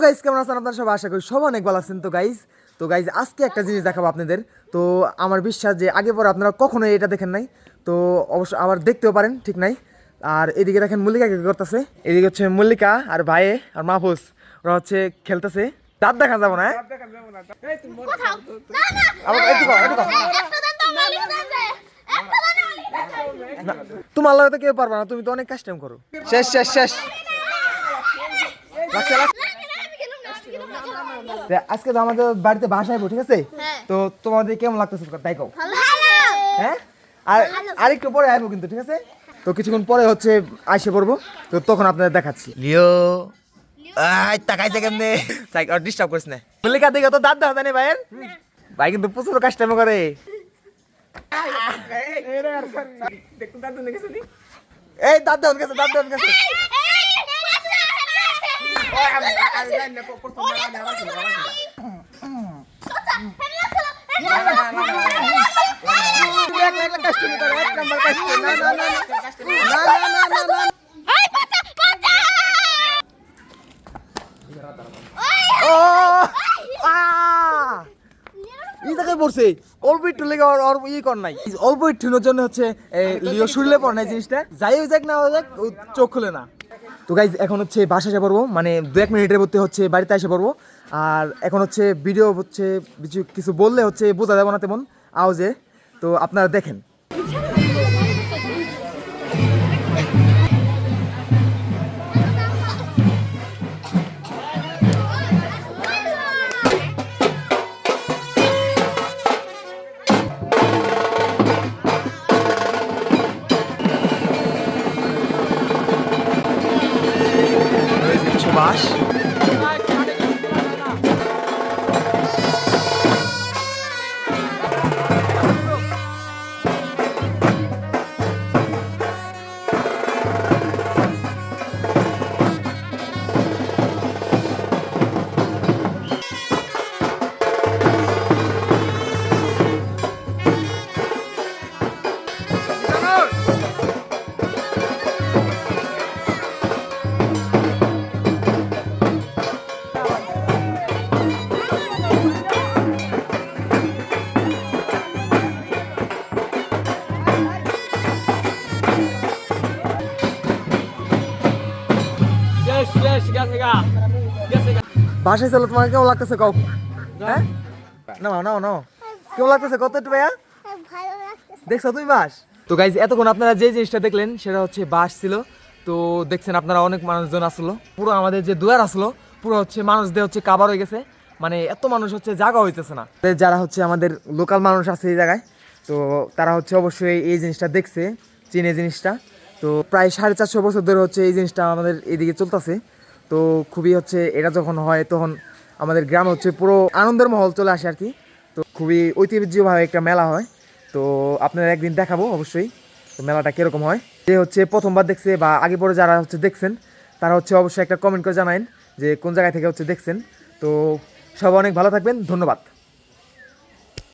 Guys, কেমন আছেন আপনারা সবাই? আশা করি সবাই অনেক ভালো আছেন। তো গাইস আজকে একটা জিনিস দেখাবো আপনাদের। তো আমার বিশ্বাস যে আগে পরে আপনারা কখনোই এটা দেখেন নাই, তো অবশ্য আবার দেখতেও পারেন, ঠিক নাই। আর এদিকে দেখেন মল্লিকা কি করতেছে। এদিকে হচ্ছে মল্লিকা আর ভাইয়ে আর মাহফুজ, ওরা হচ্ছে খেলতেছে। দাঁত দেখা যাবো না, তোমার লাগে তো কেউ পারবে না, তুমি তো অনেক কাস্টম করো। শেষ শেষ শেষ। আজকে তো আমাদের বাড়িতে বাসায় আইবো, ঠিক আছে? তো তোমাদের কেমন লাগতেছে তাই কও। হ্যাঁ, আর আরেকটু পরে আইবো কিন্তু, ঠিক আছে? তো কিছুক্ষণ পরে হচ্ছে আইসে পড়বো, তো তখন আপনাদের দেখাচ্ছি। লিও তাকাইছে কেমনে, আর ডিস্টার্ব করিস না। মল্লিকা দিকে তো দাঁত দেখা জানি ভাইয়ের, ভাই কিন্তু প্রচুর কাস্টম করে। এই দাঁত দেওয়ান গেছে, দাঁত দেওয়ান গেছে। পড়ছে অল্প একটু লেগে ই কর নাই, অল্প একটুর জন্য হচ্ছে লিও শুরলে পড় নাই জিনিসটা। যাই যাক না যাক, চোখ খুলে না। তো গাইজ এখন হচ্ছে বাসা এসে পড়বো, মানে 2-1 মিনিটের মধ্যে হচ্ছে বাড়িতে এসে পড়বো। আর এখন হচ্ছে ভিডিও হচ্ছে কিছু বললে হচ্ছে বোঝা যাবে না তেমন আওয়াজে, তো আপনারা দেখেন। বাস বাসায় চলো, তোমার কেমন লাগতেছে কও? হ্যাঁ, নাও নাও নাও, কেমন লাগতেছে কত একটু ভাইয়া? দেখছো তুমি বাস? তো গাইজ এতক্ষণ আপনারা যে জিনিসটা দেখলেন সেটা হচ্ছে বাস ছিল। তো দেখছেন আপনারা অনেক মানুষজন আসলো, পুরো আমাদের যে দুয়ার আসলো পুরো হচ্ছে মানুষদের হচ্ছে কাবার হয়ে গেছে, মানে এত মানুষ হচ্ছে জায়গা হইতেছে না। যারা হচ্ছে আমাদের লোকাল মানুষ আছে এই জায়গায়, তো তারা হচ্ছে অবশ্যই এই জিনিসটা দেখছে, চিনে জিনিসটা। তো প্রায় 450 বছর ধরে হচ্ছে এই জিনিসটা আমাদের এদিকে চলতেছে। তো খুবই হচ্ছে এটা যখন হয় তখন আমাদের গ্রামে হচ্ছে পুরো আনন্দের মহল চলে আসে আর কি। তো খুবই ঐতিহ্যভাবে একটা মেলা হয়। তো আপনারা একদিন দেখাবো অবশ্যই তো মেলাটা কীরকম হয়। যে হচ্ছে প্রথমবার দেখছে বা আগে পরে যারা হচ্ছে দেখছেন তারা হচ্ছে অবশ্যই একটা কমেন্ট করে জানাবেন যে কোন জায়গা থেকে হচ্ছে দেখছেন। তো সবাই অনেক ভালো থাকবেন, ধন্যবাদ।